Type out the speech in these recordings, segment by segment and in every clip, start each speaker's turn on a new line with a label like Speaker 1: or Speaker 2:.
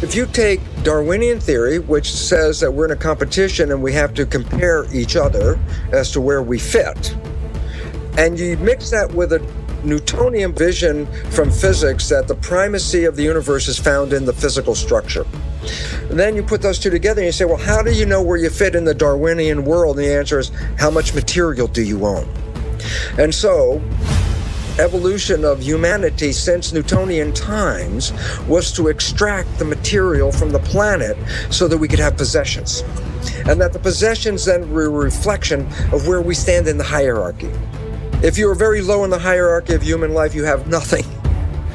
Speaker 1: If you take Darwinian theory, which says that we're in a competition and we have to compare each other as to where we fit, and you mix that with a Newtonian vision from physics that the primacy of the universe is found in the physical structure. And then you put those two together and you say, well, how do you know where you fit in the Darwinian world? And the answer is, how much material do you own? And so, evolution of humanity since Newtonian times was to extract the material from the planet so that we could have possessions. And that the possessions then were a reflection of where we stand in the hierarchy. If you're very low in the hierarchy of human life, you have nothing.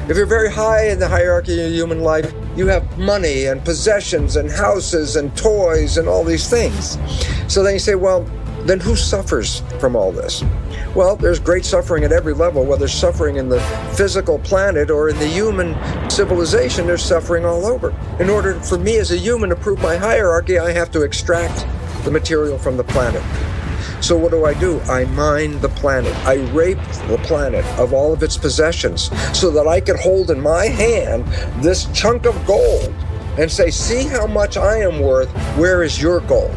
Speaker 1: If you're very high in the hierarchy of human life, you have money and possessions and houses and toys and all these things. So then you say, well, then who suffers from all this? Well, there's great suffering at every level, whether suffering in the physical planet or in the human civilization, there's suffering all over. In order for me as a human to prove my hierarchy, I have to extract the material from the planet. So what do? I mine the planet. I rape the planet of all of its possessions so that I can hold in my hand this chunk of gold and say, see how much I am worth, where is your gold?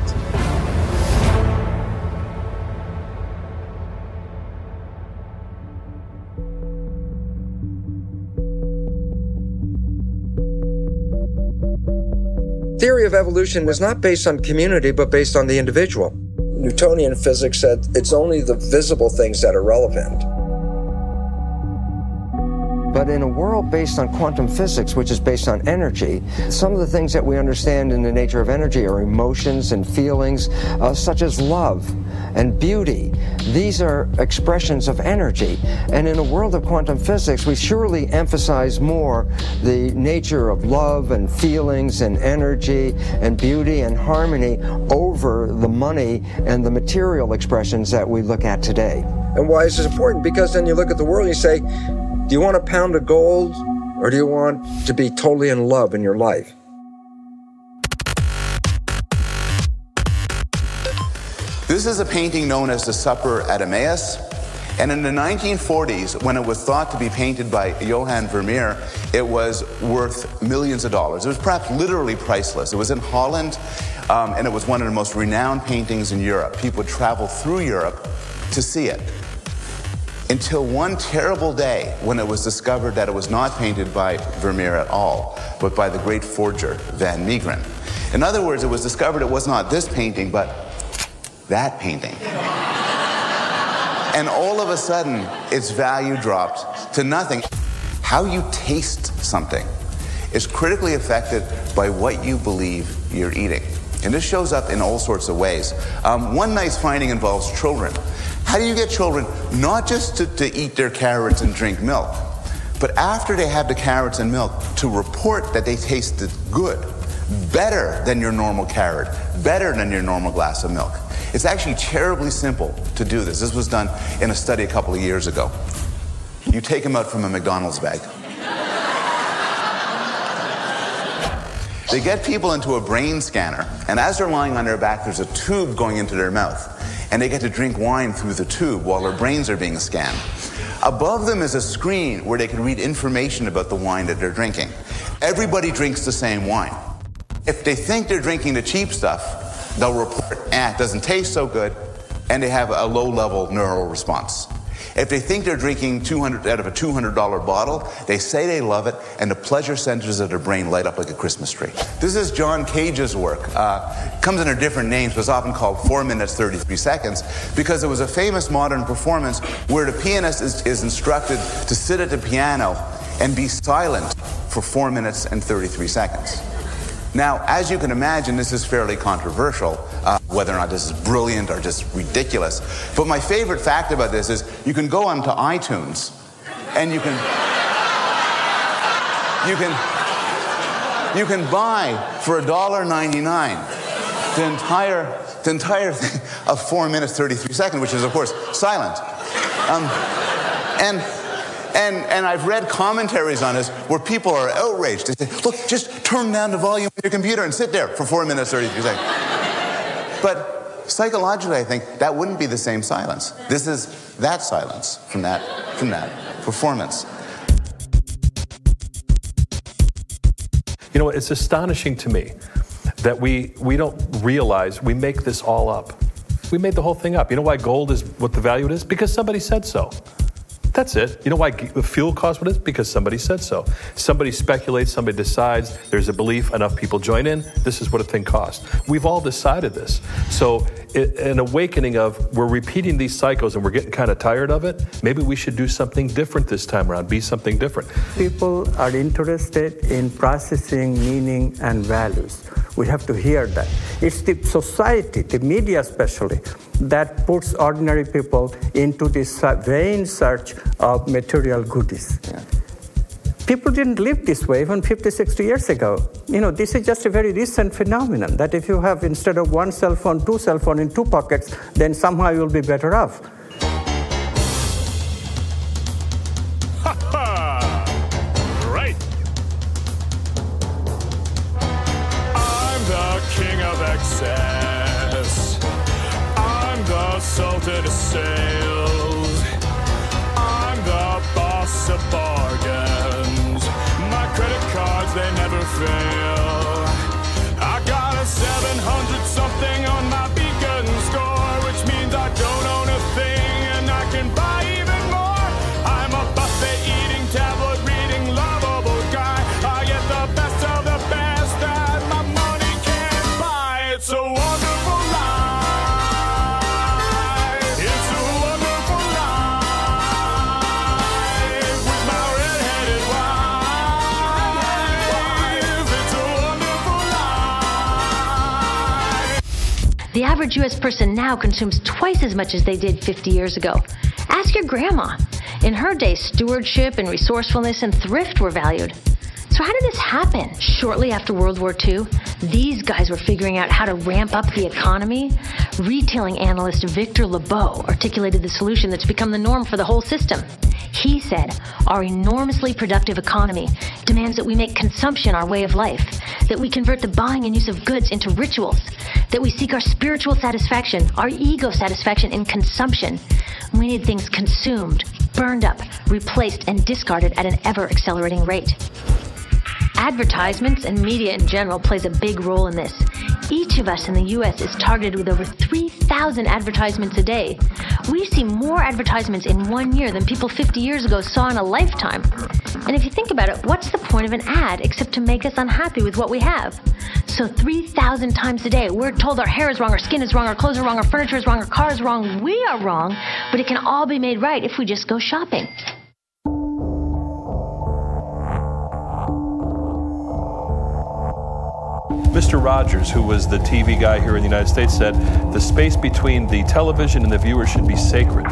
Speaker 1: Theory of evolution is not based on community, but based on the individual. Newtonian physics said it's only the visible things that are relevant. But in a world based on quantum physics, which is based on energy, some of the things that we understand in the nature of energy are emotions and feelings, such as love and beauty. These are expressions of energy. And in a world of quantum physics, we surely emphasize more the nature of love and feelings and energy and beauty and harmony over the money and the material expressions that we look at today. And why is this important? Because then you look at the world and you say, do you want a pound of gold, or do you want to be totally in love in your life?
Speaker 2: This is a painting known as The Supper at Emmaus. And in the 1940s, when it was thought to be painted by Johann Vermeer, it was worth millions of dollars. It was perhaps literally priceless. It was in Holland, and it was one of the most renowned paintings in Europe. People would travel through Europe to see it. Until one terrible day when it was discovered that it was not painted by Vermeer at all, but by the great forger, Van Meegeren. In other words, it was discovered it was not this painting, but that painting. And all of a sudden, its value dropped to nothing. How you taste something is critically affected by what you believe you're eating. And this shows up in all sorts of ways. One nice finding involves children. How do you get children not just to eat their carrots and drink milk, but after they have the carrots and milk, to report that they tasted good, better than your normal carrot, better than your normal glass of milk? It's actually terribly simple to do this. This was done in a study a couple of years ago. You take them out from a McDonald's bag. They get people into a brain scanner, and as they're lying on their back, there's a tube going into their mouth. And they get to drink wine through the tube while their brains are being scanned. Above them is a screen where they can read information about the wine that they're drinking. Everybody drinks the same wine. If they think they're drinking the cheap stuff, they'll report, it doesn't taste so good, and they have a low-level neural response. If they think they're drinking 200 out of a $200 bottle, they say they love it, and the pleasure centers of their brain light up like a Christmas tree. This is John Cage's work. Comes under different names, but it's often called 4 minutes, 33 seconds, because it was a famous modern performance where the pianist is instructed to sit at the piano and be silent for 4 minutes and 33 seconds. Now, as you can imagine, this is fairly controversial, whether or not this is brilliant or just ridiculous. But my favorite fact about this is you can go onto iTunes and you can buy for $1.99 the entire thing of 4 minutes 33 seconds, which is of course silent. And I've read commentaries on this where people are outraged. They say, look, just turn down the volume of your computer and sit there for 4 minutes, 33 seconds. But psychologically, I think that wouldn't be the same silence. This is that silence from that performance.
Speaker 3: You know, it's astonishing to me that we don't realize we make this all up. We made the whole thing up. You know why gold is what the value it is? Because somebody said so. That's it. You know why the fuel costs what it is? Because somebody said so. Somebody speculates, somebody decides, there's a belief, enough people join in, this is what a thing costs. We've all decided this. So an awakening of, we're repeating these cycles and we're getting kind of tired of it, maybe we should do something different this time around, be something different.
Speaker 4: People are interested in processing meaning and values. We have to hear that. It's the society, the media especially, that puts ordinary people into this vain search of material goodies. Yeah. People didn't live this way even 50, 60 years ago. You know, this is just a very recent phenomenon, that if you have, instead of one cell phone, two cell phones in two pockets, then somehow you'll be better off.
Speaker 5: Right. I'm the king of excess. I'm the sultan of sales. I'm the boss of bargains. My credit cards, they never fail. I got a 700 something on my beacon score, which means I don't own a thing and I can buy even more. I'm a buffet eating, tabloid reading, lovable guy. I get the best of the best that my money can't buy. It's a wonderful life. It's a wonderful life with my red-headed wife. It's a wonderful life.
Speaker 6: The average U.S. person now consumes twice as much as they did 50 years ago. Ask your grandma. In her day, stewardship and resourcefulness and thrift were valued. So how did this happen? Shortly after World War II, these guys were figuring out how to ramp up the economy. Retailing analyst Victor Lebeau articulated the solution that's become the norm for the whole system. He said, our enormously productive economy demands that we make consumption our way of life, that we convert the buying and use of goods into rituals, that we seek our spiritual satisfaction, our ego satisfaction in consumption. We need things consumed, burned up, replaced, and discarded at an ever-accelerating rate. Advertisements and media in general plays a big role in this. Each of us in the U.S. is targeted with over 3,000 advertisements a day. We see more advertisements in 1 year than people 50 years ago saw in a lifetime. And if you think about it, what's the point of an ad except to make us unhappy with what we have? So 3,000 times a day, we're told our hair is wrong, our skin is wrong, our clothes are wrong, our furniture is wrong, our car is wrong, we are wrong, but it can all be made right if we just go shopping.
Speaker 3: Mr. Rogers, who was the TV guy here in the United States, said the space between the television and the viewer should be sacred.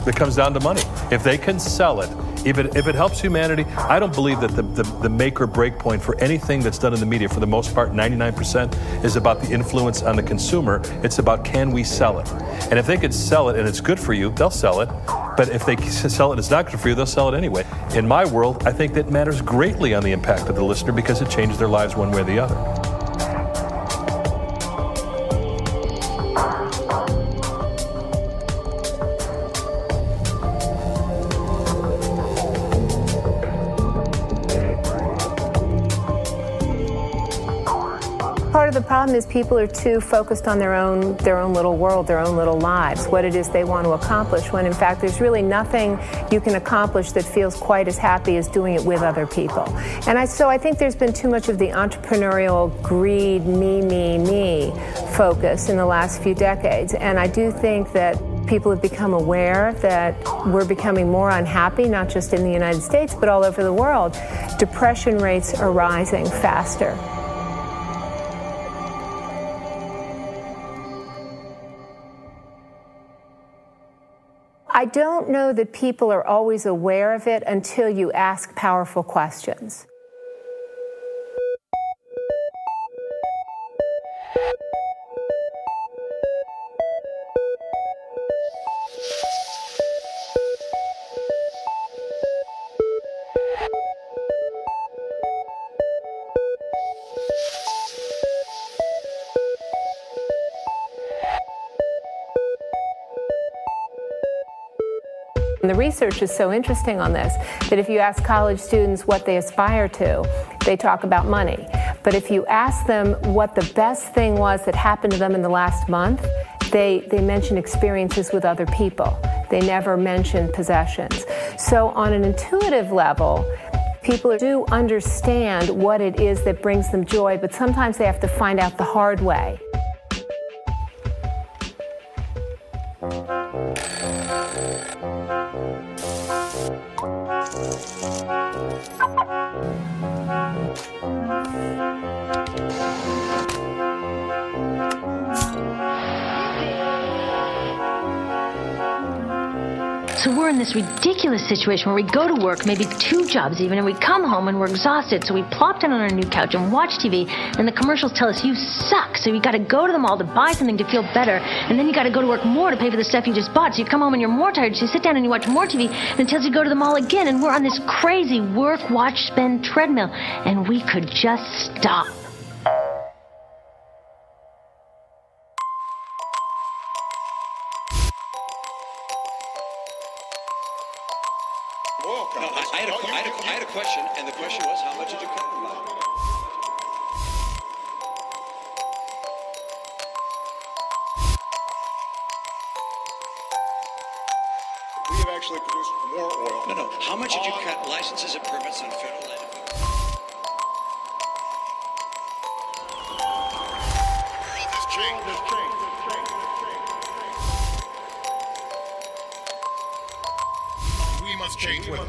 Speaker 3: It comes down to money. If they can sell it, if it helps humanity, I don't believe that the make or break point for anything that's done in the media, for the most part, 99%, is about the influence on the consumer. It's about, can we sell it? And if they could sell it and it's good for you, they'll sell it. But if they sell it and it's not good for you, they'll sell it anyway. In my world, I think that matters greatly on the impact of the listener because it changes their lives one way or the other.
Speaker 7: Part of the problem is people are too focused on their own little world, their own little lives, what it is they want to accomplish, when in fact there's really nothing you can accomplish that feels quite as happy as doing it with other people. And so I think there's been too much of the entrepreneurial greed, me focus in the last few decades. And I do think that people have become aware that we're becoming more unhappy, not just in the United States, but all over the world. Depression rates are rising faster. I don't know that people are always aware of it until you ask powerful questions. And the research is so interesting on this that if you ask college students what they aspire to, they talk about money. But if you ask them what the best thing was that happened to them in the last month, they mention experiences with other people. They never mention possessions. So on an intuitive level, people do understand what it is that brings them joy, but sometimes they have to find out the hard way.
Speaker 6: So we're in this ridiculous situation where we go to work, maybe 2 jobs even, and we come home and we're exhausted, so we plop down on our new couch and watch TV, and the commercials tell us you suck, so you gotta go to the mall to buy something to feel better, and then you gotta go to work more to pay for the stuff you just bought, so you come home and you're more tired, so you sit down and you watch more TV, and it tells you to go to the mall again, and we're on this crazy work, watch, spend treadmill, and we could just stop.
Speaker 8: No, I had a question, and the question was, how much did you cut them by?
Speaker 9: We have actually produced more oil.
Speaker 8: No. How much did you cut licenses and permits on federal land?
Speaker 9: The world has changed. We must change with it.